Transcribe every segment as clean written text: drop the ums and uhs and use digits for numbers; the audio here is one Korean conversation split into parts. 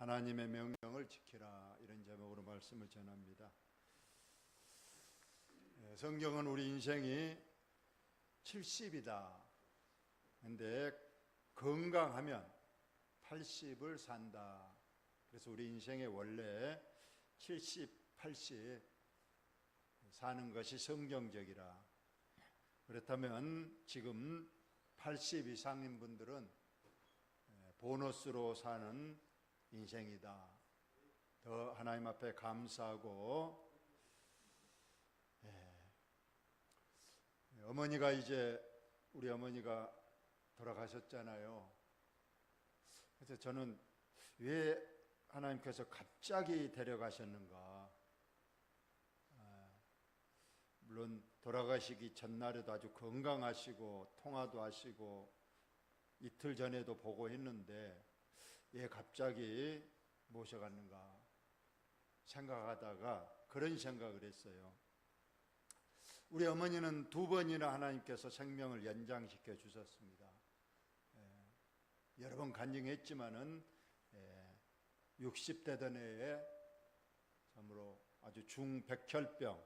하나님의 명령을 지키라, 이런 제목으로 말씀을 전합니다. 성경은 우리 인생이 70이다. 근데 건강하면 80을 산다. 그래서 우리 인생의 원래 70, 80 사는 것이 성경적이라. 그렇다면 지금 80 이상인 분들은 보너스로 사는 인생이다. 더 하나님 앞에 감사하고, 어머니가 이제 우리 어머니가 돌아가셨잖아요. 그래서 저는 왜 하나님께서 갑자기 데려가셨는가. 물론 돌아가시기 전날에도 아주 건강하시고 통화도 하시고 이틀 전에도 보고 했는데 왜 갑자기 모셔갔는가 생각하다가 그런 생각을 했어요. 우리 어머니는 2번이나 하나님께서 생명을 연장시켜 주셨습니다. 여러 번 간증했지만은 60대 된 해에 참으로 아주 중백혈병,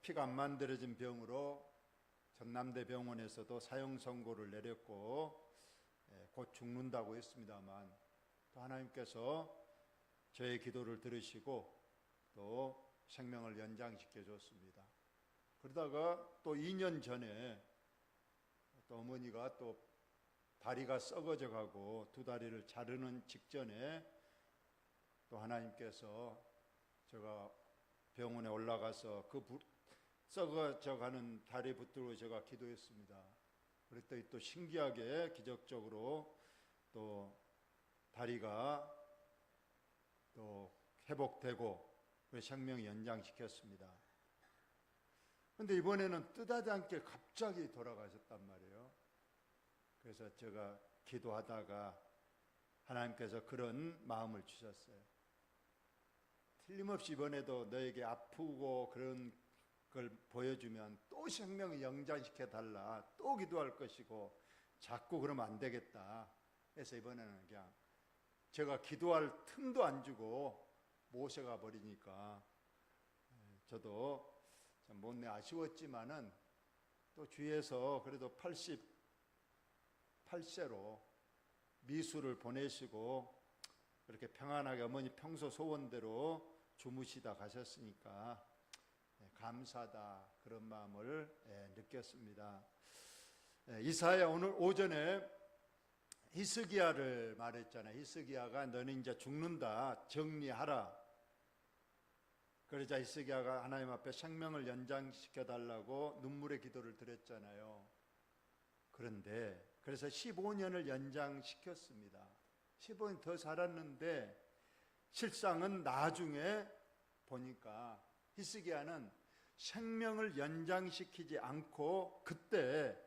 피가 안 만들어진 병으로 전남대 병원에서도 사형 선고를 내렸고 곧 죽는다고 했습니다만, 또 하나님께서 저의 기도를 들으시고 또 생명을 연장시켜 줬습니다. 그러다가 또 2년 전에 또 어머니가 또 다리가 썩어져 가고 2다리를 자르는 직전에 또 하나님께서 제가 병원에 올라가서 그 썩어져 가는 다리 붙들고 제가 기도했습니다. 그랬더니 또 신기하게 기적적으로 또 다리가 또 회복되고 생명을 연장시켰습니다. 그런데 이번에는 뜻하지 않게 갑자기 돌아가셨단 말이에요. 그래서 제가 기도하다가 하나님께서 그런 마음을 주셨어요. 틀림없이 이번에도 너에게 아프고 그런 걸 보여주면 또 생명을 연장시켜 달라, 또 기도할 것이고 자꾸 그러면 안 되겠다 해서 이번에는 그냥 제가 기도할 틈도 안 주고 모셔가 버리니까 저도 참 못내 아쉬웠지만은 또 주위에서 그래도 88세로 미수를 보내시고 그렇게 평안하게 어머니 평소 소원대로 주무시다 가셨으니까 감사하다, 그런 마음을 느꼈습니다. 이사야 오늘 오전에 히스기야를 말했잖아요. 히스기야가 너는 이제 죽는다, 정리하라. 그러자 히스기야가 하나님 앞에 생명을 연장시켜 달라고 눈물의 기도를 드렸잖아요. 그런데 그래서 15년을 연장시켰습니다. 15년 더 살았는데 실상은 나중에 보니까 히스기야는 생명을 연장시키지 않고 그때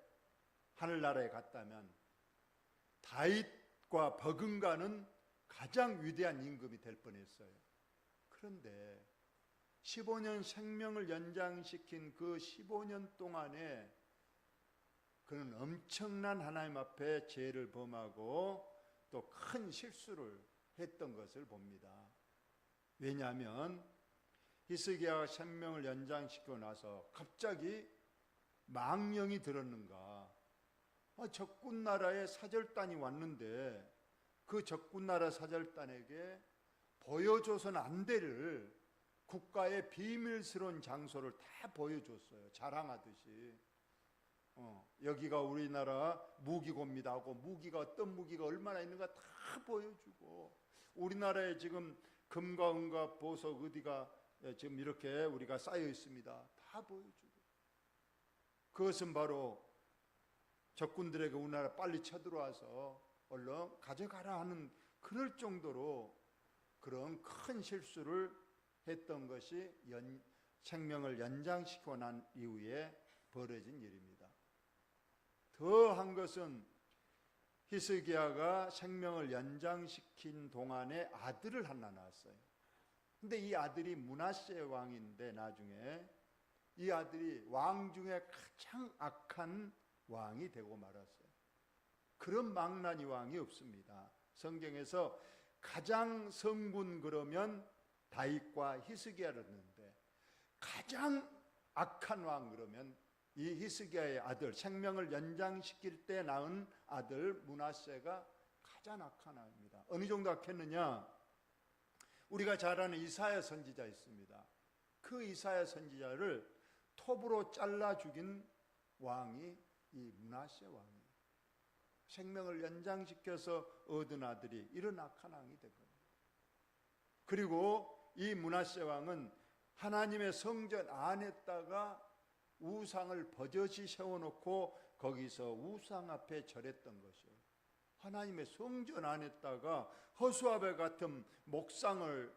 하늘나라에 갔다면 다윗과 버금가는 가장 위대한 임금이 될 뻔했어요. 그런데 15년 생명을 연장시킨 그 15년 동안에 그는 엄청난 하나님 앞에 죄를 범하고 또 큰 실수를 했던 것을 봅니다. 왜냐하면 히스기야가 생명을 연장시키고 나서 갑자기 망령이 들었는가. 적군나라의 사절단이 왔는데 그 적군나라 사절단에게 보여줘서는 안 될 국가의 비밀스러운 장소를 다 보여줬어요. 자랑하듯이. 여기가 우리나라 무기고입니다 하고 무기가 어떤 무기가 얼마나 있는가 다 보여주고, 우리나라에 지금 금과 은과 보석 어디가 지금 이렇게 우리가 쌓여 있습니다 다 보여주고, 그것은 바로 적군들에게 우리나라 빨리 쳐들어와서 얼른 가져가라 하는 그럴 정도로 그런 큰 실수를 했던 것이 생명을 연장시키고 난 이후에 벌어진 일입니다. 더한 것은 히스기야가 생명을 연장시킨 동안에 아들을 하나 낳았어요. 근데 이 아들이 므낫세 왕인데 나중에 이 아들이 왕 중에 가장 악한 왕이 되고 말았어요. 그런 망나니 왕이 없습니다. 성경에서 가장 성군 그러면 다윗과 히스기야를 넣는데 가장 악한 왕 그러면 이 히스기야의 아들, 생명을 연장시킬 때 낳은 아들 므낫세가 가장 악한 왕입니다. 어느 정도 악했느냐? 우리가 잘 아는 이사야 선지자 있습니다. 그 이사야 선지자를 톱으로 잘라 죽인 왕이 이 므낫세 왕이에요. 생명을 연장시켜서 얻은 아들이 이런 악한 왕이 된 겁니다. 그리고 이 므낫세 왕은 하나님의 성전 안에다가 우상을 버젓이 세워놓고 거기서 우상 앞에 절했던 것이에요. 하나님의 성전 안에다가 허수아비 같은 목상을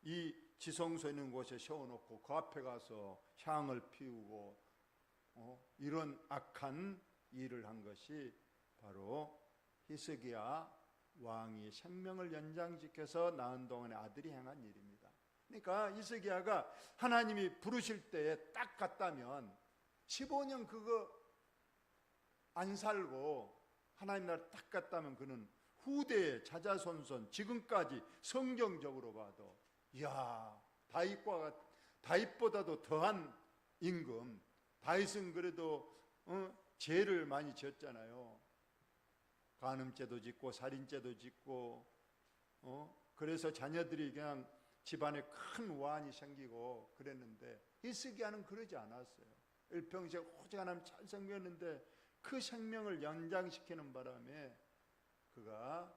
이 지성소 있는 곳에 세워놓고 그 앞에 가서 향을 피우고 이런 악한 일을 한 것이 바로 히스기야 왕이 생명을 연장시켜서 낳은 동안의 아들이 행한 일입니다. 그러니까 히스기야가 하나님이 부르실 때에 딱 갔다면 15년 그거 안 살고 하나님 나라 딱 갔다면 그는 후대에 자자손손 지금까지 성경적으로 봐도 이야 다윗보다도 더한 임금. 다윗은 그래도 죄를 많이 지었잖아요. 간음죄도 짓고 살인죄도 짓고 그래서 자녀들이 그냥 집안에 큰 우환이 생기고 그랬는데 히스기야는 그러지 않았어요. 일평생 오직 하나님 잘 생겼는데 그 생명을 연장시키는 바람에 그가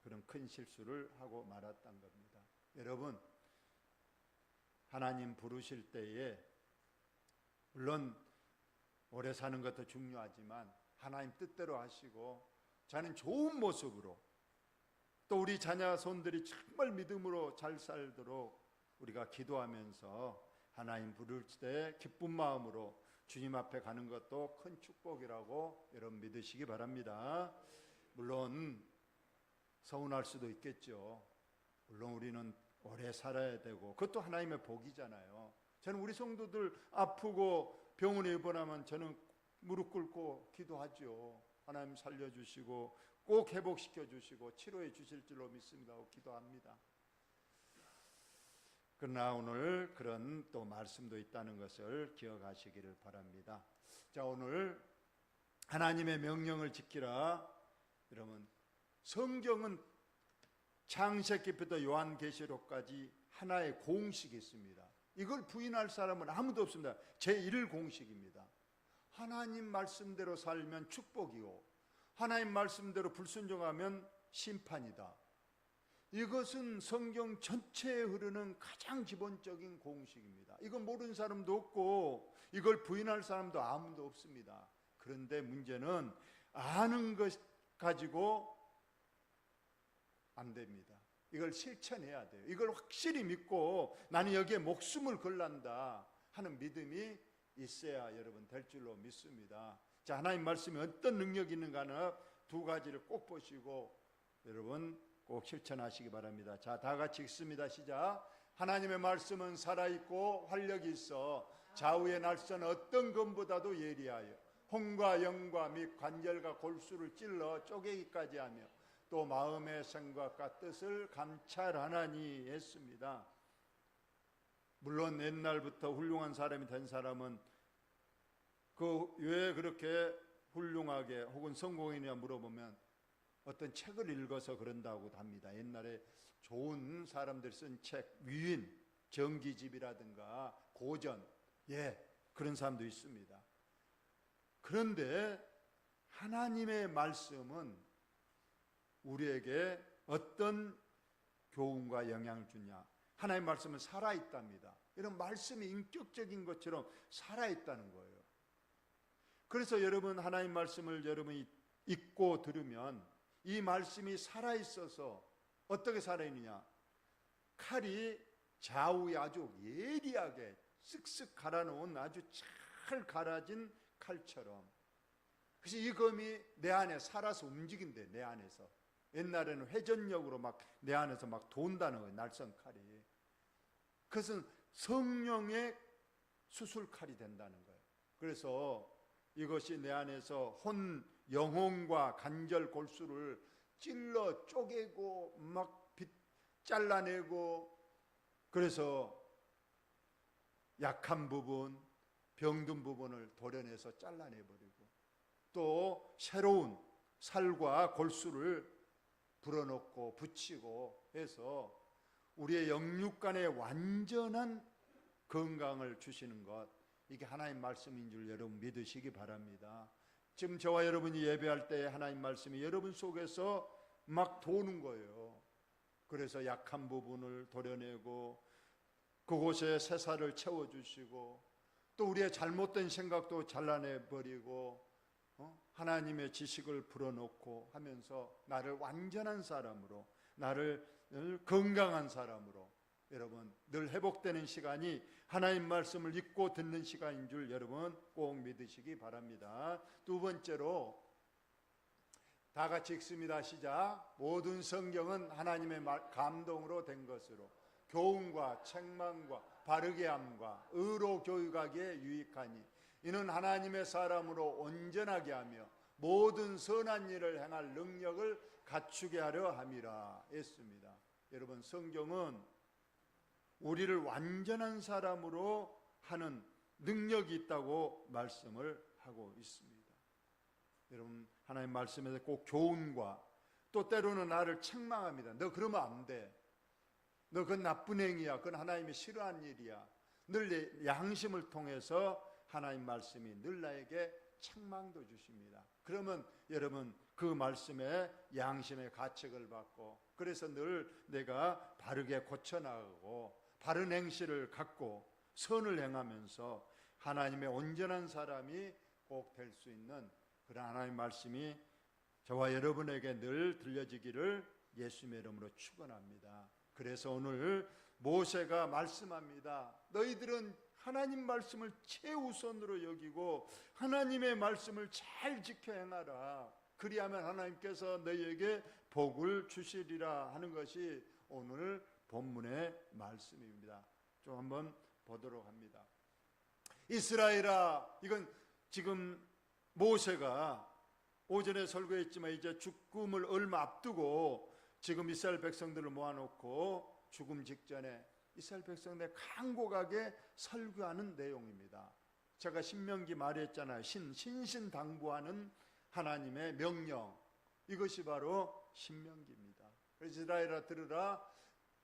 그런 큰 실수를 하고 말았던 겁니다. 여러분, 하나님 부르실 때에 물론 오래 사는 것도 중요하지만 하나님 뜻대로 하시고 저는 좋은 모습으로 또 우리 자녀손들이 정말 믿음으로 잘 살도록 우리가 기도하면서 하나님 부를 때 기쁜 마음으로 주님 앞에 가는 것도 큰 축복이라고 여러분 믿으시기 바랍니다. 물론 서운할 수도 있겠죠. 물론 우리는 오래 살아야 되고 그것도 하나님의 복이잖아요. 저는 우리 성도들 아프고 병원에 입원하면 저는 무릎 꿇고 기도하죠. 하나님 살려주시고 꼭 회복시켜 주시고 치료해 주실 줄로 믿습니다. 기도합니다. 그러나 오늘 그런 또 말씀도 있다는 것을 기억하시기를 바랍니다. 자, 오늘 하나님의 명령을 지키라. 여러분, 성경은 창세기부터 요한계시록까지 하나의 공식이 있습니다. 이걸 부인할 사람은 아무도 없습니다. 제1공식입니다. 하나님 말씀대로 살면 축복이고 하나님 말씀대로 불순종하면 심판이다. 이것은 성경 전체에 흐르는 가장 기본적인 공식입니다. 이건 모르는 사람도 없고 이걸 부인할 사람도 아무도 없습니다. 그런데 문제는 아는 것 가지고 안 됩니다. 이걸 실천해야 돼요. 이걸 확실히 믿고 나는 여기에 목숨을 걸란다 하는 믿음이 있어야 여러분 될 줄로 믿습니다. 자, 하나님 말씀이 어떤 능력이 있는가는 두 가지를 꼭 보시고 여러분 꼭 실천하시기 바랍니다. 자, 다 같이 읽습니다. 시작. 하나님의 말씀은 살아있고 활력이 있어 좌우의 날선 어떤 검보다도 예리하여 혼과 영과 및 관절과 골수를 찔러 쪼개기까지 하며 또 마음의 생각과 뜻을 감찰하나니 했습니다. 물론 옛날부터 훌륭한 사람이 된 사람은 그 왜 그렇게 훌륭하게 혹은 성공이냐 물어보면 어떤 책을 읽어서 그런다고 합니다. 옛날에 좋은 사람들 쓴 책, 위인, 정기집이라든가 고전, 그런 사람도 있습니다. 그런데 하나님의 말씀은 우리에게 어떤 교훈과 영향을 주냐? 하나님의 말씀은 살아있답니다. 이런 말씀이 인격적인 것처럼 살아있다는 거예요. 그래서 여러분 하나님 말씀을 여러분이 읽고 들으면 이 말씀이 살아있어서 어떻게 살아있느냐? 칼이 좌우에 아주 예리하게 쓱쓱 갈아놓은 아주 잘 갈아진 칼처럼. 그래서 이 검이 내 안에 살아서 움직인대. 내 안에서. 옛날에는 회전력으로 막 내 안에서 막 돈다는 거예요. 날선 칼이. 그것은 성령의 수술칼이 된다는 거예요. 그래서 이것이 내 안에서 영혼과 관절 골수를 찔러 쪼개고 막 잘라내고, 그래서 약한 부분, 병든 부분을 도려내서 잘라내버리고, 또 새로운 살과 골수를 불어넣고 붙이고 해서 우리의 영육간에 완전한 건강을 주시는 것, 이게 하나님 말씀인 줄 여러분 믿으시기 바랍니다. 지금 저와 여러분이 예배할 때 하나님 말씀이 여러분 속에서 막 도는 거예요. 그래서 약한 부분을 도려내고 그곳에 새살을 채워주시고, 또 우리의 잘못된 생각도 잘라내버리고, 하나님의 지식을 불어넣고 하면서 나를 완전한 사람으로, 나를 건강한 사람으로, 여러분 늘 회복되는 시간이 하나님 말씀을 읽고 듣는 시간인 줄 여러분 꼭 믿으시기 바랍니다. 두 번째로, 다 같이 읽습니다. 시작. 모든 성경은 하나님의 감동으로 된 것으로 교훈과 책망과 바르게 함과 의로 교육하기에 유익하니 이는 하나님의 사람으로 온전하게 하며 모든 선한 일을 행할 능력을 갖추게 하려 함이라 했습니다. 여러분, 성경은 우리를 완전한 사람으로 하는 능력이 있다고 말씀을 하고 있습니다. 여러분, 하나님 말씀에서 꼭 교훈과, 또 때로는 나를 책망합니다. 너 그러면 안 돼. 너 그건 나쁜 행위야. 그건 하나님이 싫어하는 일이야. 늘 내 양심을 통해서 하나님 말씀이 늘 나에게 책망도 주십니다. 그러면 여러분 그 말씀에 양심의 가책을 받고, 그래서 늘 내가 바르게 고쳐나가고 바른 행실을 갖고 선을 행하면서 하나님의 온전한 사람이 꼭 될 수 있는 그런 하나님의 말씀이 저와 여러분에게 늘 들려지기를 예수님의 이름으로 축원합니다. 그래서 오늘 모세가 말씀합니다. 너희들은 하나님 말씀을 최우선으로 여기고 하나님의 말씀을 잘 지켜 행하라. 그리하면 하나님께서 너희에게 복을 주시리라 하는 것이 오늘 본문의 말씀입니다. 좀 한번 보도록 합니다. 이스라엘아, 이건 지금 모세가 오전에 설교했지만 이제 죽음을 얼마 앞두고 지금 이스라엘 백성들을 모아놓고 죽음 직전에 이스라엘 백성들 간곡하게 설교하는 내용입니다. 제가 신명기 말했잖아요. 신신당부하는 하나님의 명령, 이것이 바로 신명기입니다. 이스라엘아 들으라,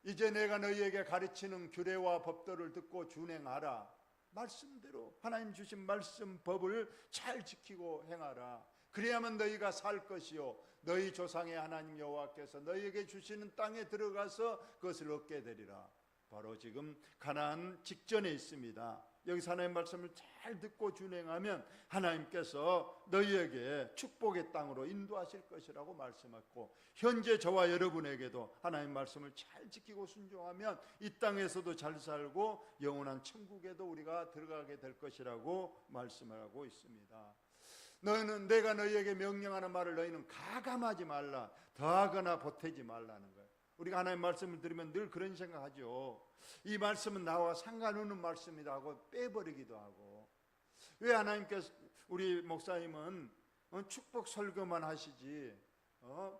이제 내가 너희에게 가르치는 규례와 법도를 듣고 준행하라. 말씀대로 하나님 주신 말씀 법을 잘 지키고 행하라. 그래야만 너희가 살 것이요 너희 조상의 하나님 여호와께서 너희에게 주시는 땅에 들어가서 그것을 얻게 되리라. 바로 지금 가나안 직전에 있습니다. 여기서 하나님 말씀을 잘 듣고 준행하면 하나님께서 너희에게 축복의 땅으로 인도하실 것이라고 말씀했고, 현재 저와 여러분에게도 하나님 말씀을 잘 지키고 순종하면 이 땅에서도 잘 살고 영원한 천국에도 우리가 들어가게 될 것이라고 말씀을 하고 있습니다. 너희는, 내가 너희에게 명령하는 말을 너희는 가감하지 말라, 더하거나 보태지 말라는 거예요. 우리가 하나님 말씀을 들으면 늘 그런 생각하죠. 이 말씀은 나와 상관없는 말씀이다 하고 빼버리기도 하고, 왜 하나님께서, 우리 목사님은 축복 설교만 하시지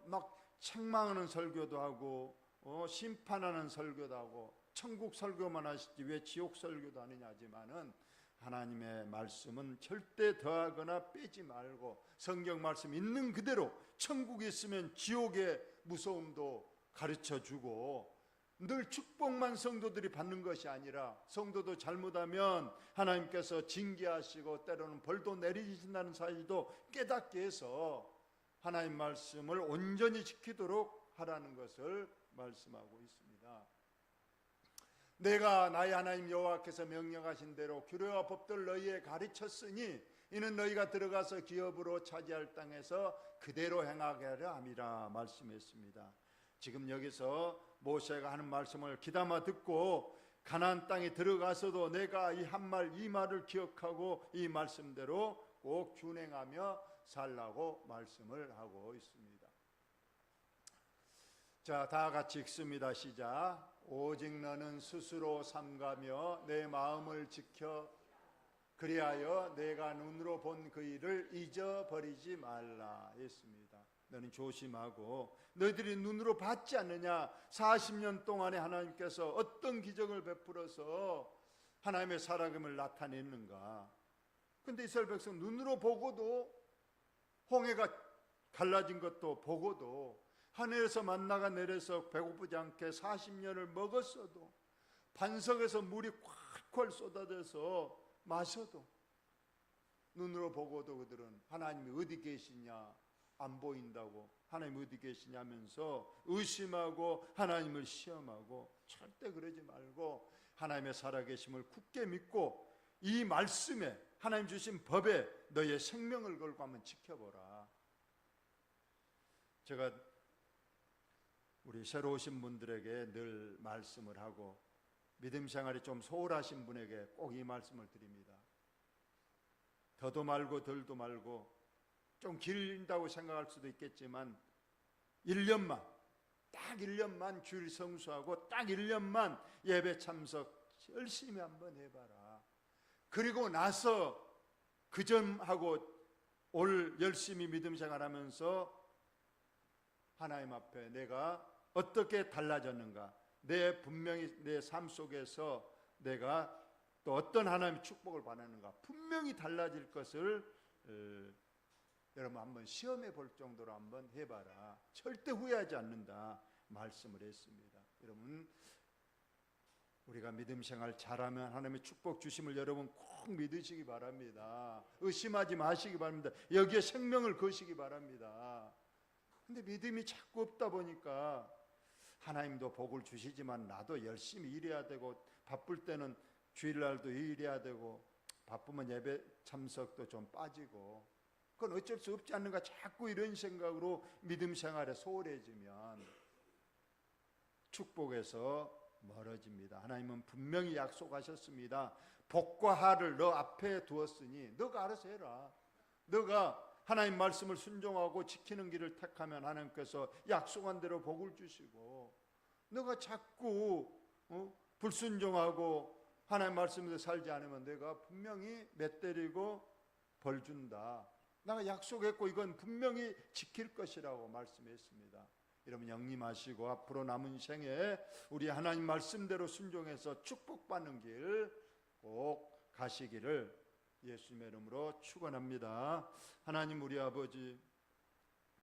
막 책망하는 설교도 하고 심판하는 설교도 하고 천국 설교만 하시지 왜 지옥 설교도 하느냐 하지만은, 하나님의 말씀은 절대 더하거나 빼지 말고 성경 말씀 있는 그대로 천국에 있으면 지옥의 무서움도 가르쳐주고, 늘 축복만 성도들이 받는 것이 아니라 성도도 잘못하면 하나님께서 징계하시고 때로는 벌도 내리신다는 사실도 깨닫게 해서 하나님 말씀을 온전히 지키도록 하라는 것을 말씀하고 있습니다. 내가 나의 하나님 여호와께서 명령하신 대로 규례와 법도를 너희에 가르쳤으니 이는 너희가 들어가서 기업으로 차지할 땅에서 그대로 행하게 하려 함이라 말씀했습니다. 지금 여기서 모세가 하는 말씀을 귀담아 듣고 가나안 땅에 들어가서도 내가 이 한 말 이 말을 기억하고 이 말씀대로 꼭 준행하며 살라고 말씀을 하고 있습니다. 자, 다 같이 읽습니다. 시작. 오직 너는 스스로 삼가며 내 마음을 지켜 그리하여 내가 눈으로 본 그 일을 잊어버리지 말라 했습니다. 너는 조심하고 너희들이 눈으로 봤지 않느냐? 40년 동안에 하나님께서 어떤 기적을 베풀어서 하나님의 살아감을 나타냈는가? 근데 이스라엘 백성 눈으로 보고도, 홍해가 갈라진 것도 보고도, 하늘에서 만나가 내려서 배고프지 않게 40년을 먹었어도, 반석에서 물이 콸콸 쏟아져서 마셔도, 눈으로 보고도 그들은 하나님이 어디 계시냐 안 보인다고, 하나님 어디 계시냐면서 의심하고 하나님을 시험하고, 절대 그러지 말고 하나님의 살아계심을 굳게 믿고 이 말씀에, 하나님 주신 법에 너의 생명을 걸고 한번 지켜보라. 제가 우리 새로 오신 분들에게 늘 말씀을 하고, 믿음 생활이 좀 소홀하신 분에게 꼭 이 말씀을 드립니다. 더도 말고 덜도 말고, 좀 길다고 생각할 수도 있겠지만 1년만, 딱 1년만 주일 성수하고 딱 1년만 예배 참석 열심히 한번 해봐라. 그리고 나서 그 점하고 올 열심히 믿음 생활하면서 하나님 앞에 내가 어떻게 달라졌는가, 분명히 내 삶 속에서 내가 또 어떤 하나님의 축복을 받았는가, 분명히 달라질 것을 여러분 한번 시험해 볼 정도로 한번 해봐라. 절대 후회하지 않는다 말씀을 했습니다. 여러분, 우리가 믿음 생활 잘하면 하나님의 축복 주심을 여러분 꼭 믿으시기 바랍니다. 의심하지 마시기 바랍니다. 여기에 생명을 거시기 바랍니다. 근데 믿음이 자꾸 없다 보니까 하나님도 복을 주시지만 나도 열심히 일해야 되고, 바쁠 때는 주일날도 일해야 되고, 바쁘면 예배 참석도 좀 빠지고, 그건 어쩔 수 없지 않는가, 자꾸 이런 생각으로 믿음 생활에 소홀해지면 축복에서 멀어집니다. 하나님은 분명히 약속하셨습니다. 복과 하를 너 앞에 두었으니 너가 알아서 해라. 너가 하나님 말씀을 순종하고 지키는 길을 택하면 하나님께서 약속한 대로 복을 주시고, 너가 자꾸 불순종하고 하나님 말씀대로 살지 않으면 내가 분명히 몇 때리고 벌 준다. 내가 약속했고 이건 분명히 지킬 것이라고 말씀했습니다. 여러분, 영림하시고 앞으로 남은 생에 우리 하나님 말씀대로 순종해서 축복받는 길 꼭 가시기를 예수님의 이름으로 축원합니다. 하나님 우리 아버지,